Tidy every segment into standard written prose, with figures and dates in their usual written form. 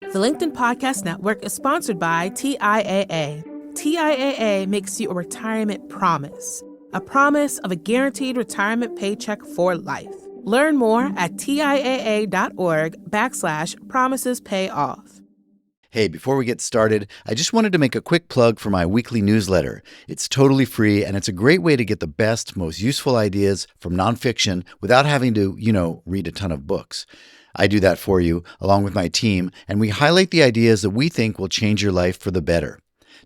The LinkedIn Podcast Network is sponsored by TIAA. TIAA makes you a retirement promise, a promise of a guaranteed retirement paycheck for life. Learn more at TIAA.org/promises pay off. Hey, before we get started, I just wanted to make a quick plug for my weekly newsletter. It's totally free, and it's a great way to get the best, most useful ideas from nonfiction without having to, read a ton of books. I do that for you, along with my team, and we highlight the ideas that we think will change your life for the better.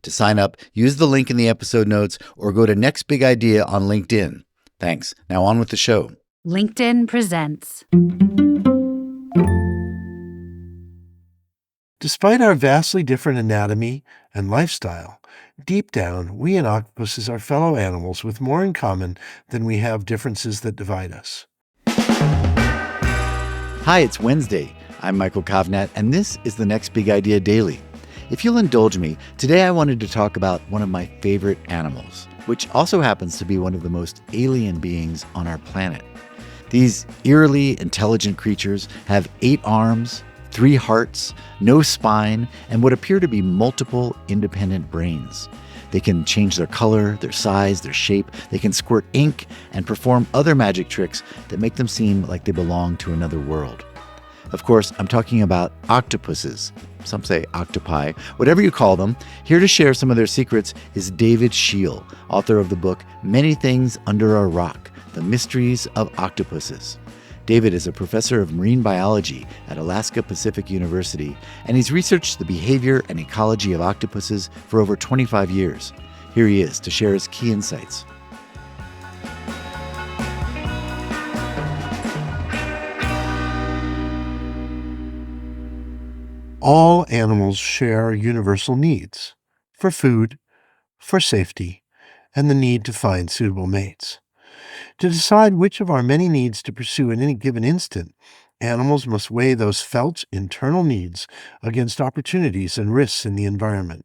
To sign up, use the link in the episode notes or go to Next Big Idea on LinkedIn. Thanks. Now on with the show. LinkedIn presents. Despite our vastly different anatomy and lifestyle, deep down, we and octopuses are fellow animals with more in common than we have differences that divide us. Hi, it's Wednesday. I'm Michael Kovnat, and this is the Next Big Idea Daily. If you'll indulge me, today I wanted to talk about one of my favorite animals, which also happens to be one of the most alien beings on our planet. These eerily intelligent creatures have 8 arms, 3 hearts, no spine, and what appear to be multiple independent brains. They can change their color, their size, their shape. They can squirt ink and perform other magic tricks that make them seem like they belong to another world. Of course, I'm talking about octopuses. Some say octopi. Whatever you call them, here to share some of their secrets is David Scheel, author of the book Many Things Under a Rock, The Mysteries of Octopuses. David is a professor of marine biology at Alaska Pacific University, and he's researched the behavior and ecology of octopuses for over 25 years. Here he is to share his key insights. All animals share universal needs for food, for safety, and the need to find suitable mates. To decide which of our many needs to pursue in any given instant, animals must weigh those felt internal needs against opportunities and risks in the environment.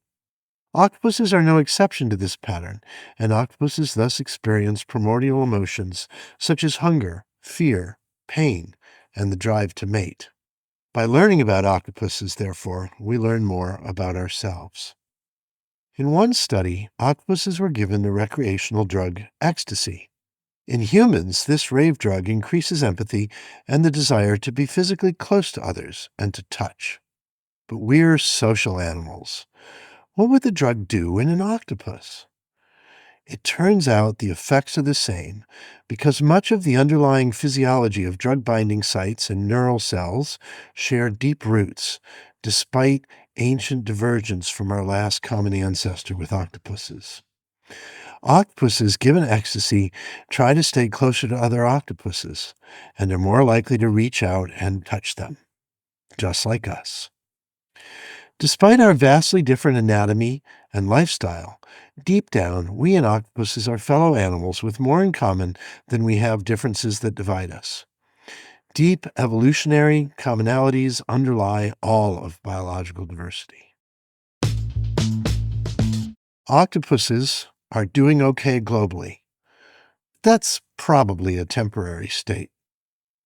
Octopuses are no exception to this pattern, and octopuses thus experience primordial emotions such as hunger, fear, pain, and the drive to mate. By learning about octopuses, therefore, we learn more about ourselves. In one study, octopuses were given the recreational drug ecstasy. In humans, this rave drug increases empathy and the desire to be physically close to others and to touch. But we're social animals. What would the drug do in an octopus? It turns out the effects are the same because much of the underlying physiology of drug-binding sites and neural cells share deep roots, despite ancient divergence from our last common ancestor with octopuses. Octopuses given ecstasy try to stay closer to other octopuses, and are more likely to reach out and touch them, just like us. Despite our vastly different anatomy and lifestyle, deep down, we and octopuses are fellow animals with more in common than we have differences that divide us. Deep evolutionary commonalities underlie all of biological diversity. Octopuses are doing okay globally. That's probably a temporary state.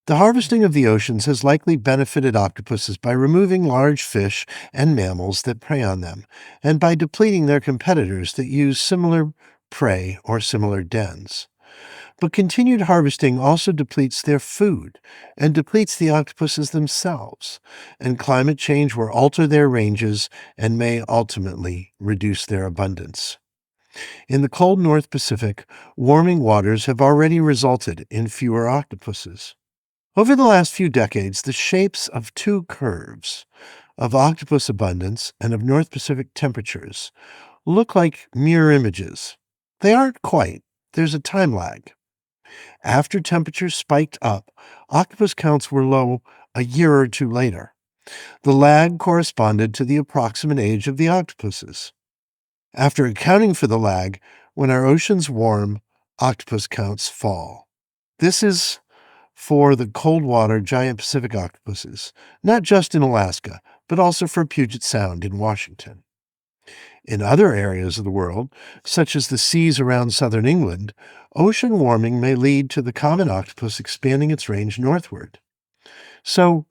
The harvesting of the oceans has likely benefited octopuses by removing large fish and mammals that prey on them, and by depleting their competitors that use similar prey or similar dens. But continued harvesting also depletes their food and depletes the octopuses themselves, and climate change will alter their ranges and may ultimately reduce their abundance. In the cold North Pacific, warming waters have already resulted in fewer octopuses. Over the last few decades, the shapes of 2 curves, of octopus abundance and of North Pacific temperatures, look like mirror images. They aren't quite. There's a time lag. After temperatures spiked up, octopus counts were low a year or 2 later. The lag corresponded to the approximate age of the octopuses. After accounting for the lag, when our oceans warm, octopus counts fall. This is for the cold water giant Pacific octopuses, not just in Alaska, but also for Puget Sound in Washington. In other areas of the world, such as the seas around southern England, ocean warming may lead to the common octopus expanding its range northward. So,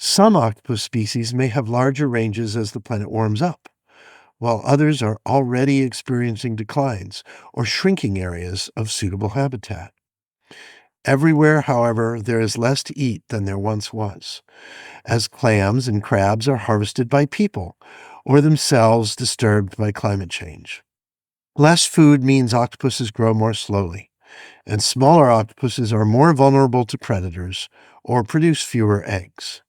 Some octopus species may have larger ranges as the planet warms up, while others are already experiencing declines or shrinking areas of suitable habitat. Everywhere, however, there is less to eat than there once was, as clams and crabs are harvested by people or themselves disturbed by climate change. Less food means octopuses grow more slowly, and smaller octopuses are more vulnerable to predators or produce fewer eggs.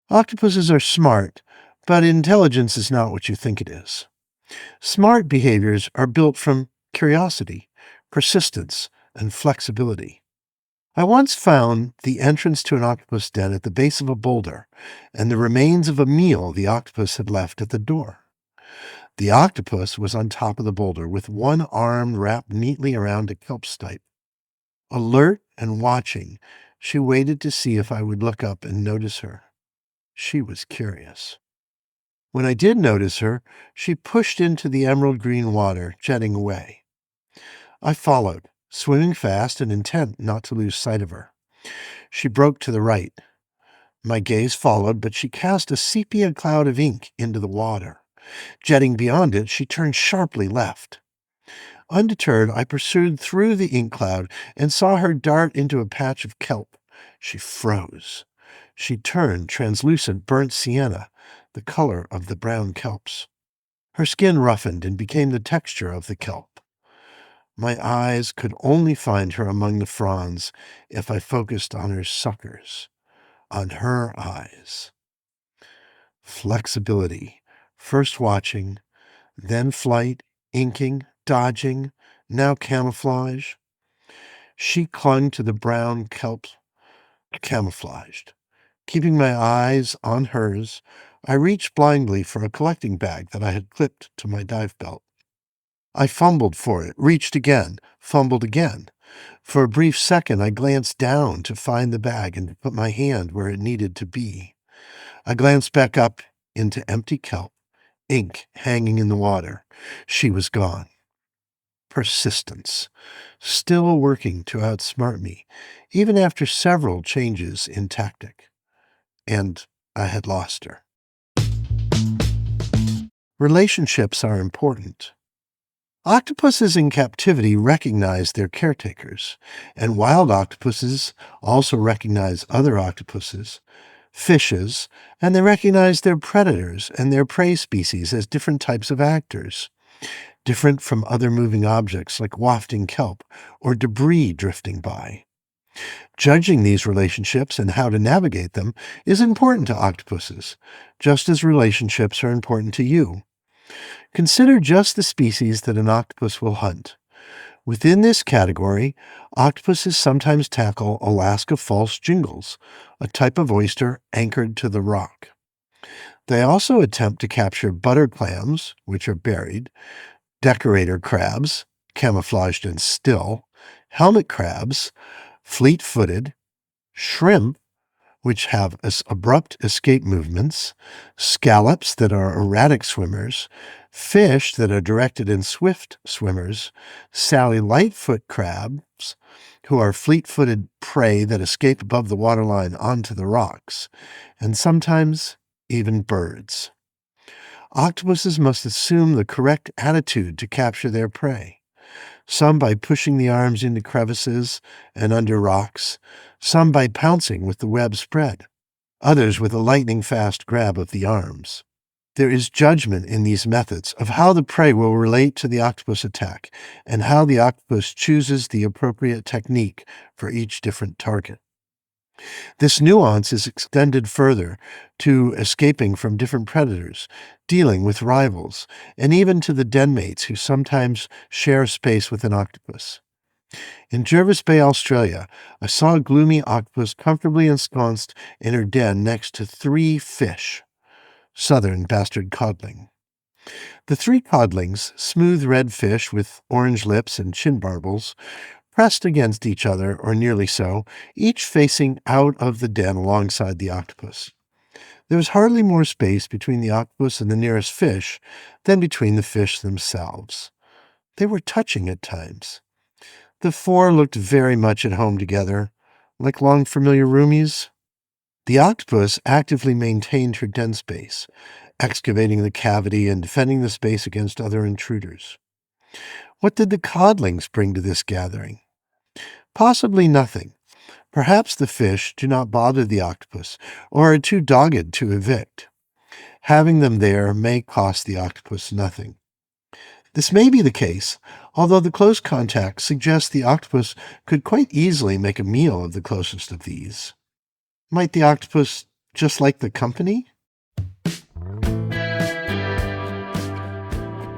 Octopuses are smart, but intelligence is not what you think it is. Smart behaviors are built from curiosity, persistence, and flexibility. I once found the entrance to an octopus den at the base of a boulder and the remains of a meal the octopus had left at the door. The octopus was on top of the boulder with one arm wrapped neatly around a kelp stipe. Alert and watching, she waited to see if I would look up and notice her. She was curious. When I did notice her, she pushed into the emerald green water, jetting away. I followed, swimming fast and intent not to lose sight of her. She broke to the right. My gaze followed, but she cast a sepia cloud of ink into the water. Jetting beyond it, she turned sharply left. Undeterred, I pursued through the ink cloud and saw her dart into a patch of kelp. She froze. She turned translucent burnt sienna, the color of the brown kelps. Her skin roughened and became the texture of the kelp. My eyes could only find her among the fronds if I focused on her suckers, on her eyes. Flexibility, first watching, then flight, inking, dodging, now camouflage. She clung to the brown kelp, camouflaged. Keeping my eyes on hers, I reached blindly for a collecting bag that I had clipped to my dive belt. I fumbled for it, reached again, fumbled again. For a brief second, I glanced down to find the bag and to put my hand where it needed to be. I glanced back up into empty kelp, ink hanging in the water. She was gone. Persistence, still working to outsmart me, even after several changes in tactic. And I had lost her. Relationships are important. Octopuses in captivity recognize their caretakers, and wild octopuses also recognize other octopuses, fishes, and they recognize their predators and their prey species as different types of actors, different from other moving objects like wafting kelp or debris drifting by. Judging these relationships and how to navigate them is important to octopuses, just as relationships are important to you. Consider just the species that an octopus will hunt. Within this category, octopuses sometimes tackle Alaska false jingles, a type of oyster anchored to the rock. They also attempt to capture butter clams, which are buried, decorator crabs, camouflaged and still, helmet crabs, fleet-footed, shrimp, which have abrupt escape movements, scallops that are erratic swimmers, fish that are directed and swift swimmers, Sally Lightfoot crabs, who are fleet-footed prey that escape above the waterline onto the rocks, and sometimes even birds. Octopuses must assume the correct attitude to capture their prey, some by pushing the arms into crevices and under rocks, some by pouncing with the web spread, others with a lightning-fast grab of the arms. There is judgment in these methods of how the prey will relate to the octopus attack and how the octopus chooses the appropriate technique for each different target. This nuance is extended further to escaping from different predators, dealing with rivals, and even to the den mates who sometimes share space with an octopus. In Jervis Bay, Australia, I saw a gloomy octopus comfortably ensconced in her den next to 3 fish, southern bastard codling. The 3 codlings, smooth red fish with orange lips and chin barbels, pressed against each other, or nearly so, each facing out of the den alongside the octopus. There was hardly more space between the octopus and the nearest fish than between the fish themselves. They were touching at times. The 4 looked very much at home together, like long familiar roomies. The octopus actively maintained her den space, excavating the cavity and defending the space against other intruders. What did the codlings bring to this gathering? Possibly nothing. Perhaps the fish do not bother the octopus or are too dogged to evict. Having them there may cost the octopus nothing. This may be the case, although the close contact suggests the octopus could quite easily make a meal of the closest of these. Might the octopus just like the company?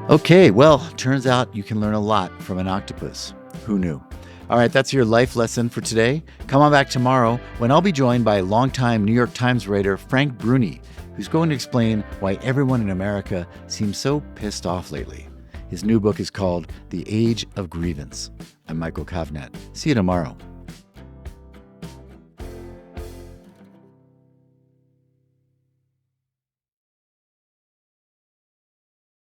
Okay, well, turns out you can learn a lot from an octopus. Who knew? All right, that's your life lesson for today. Come on back tomorrow when I'll be joined by longtime New York Times writer Frank Bruni, who's going to explain why everyone in America seems so pissed off lately. His new book is called The Age of Grievance. I'm Michael Kovnat. See you tomorrow.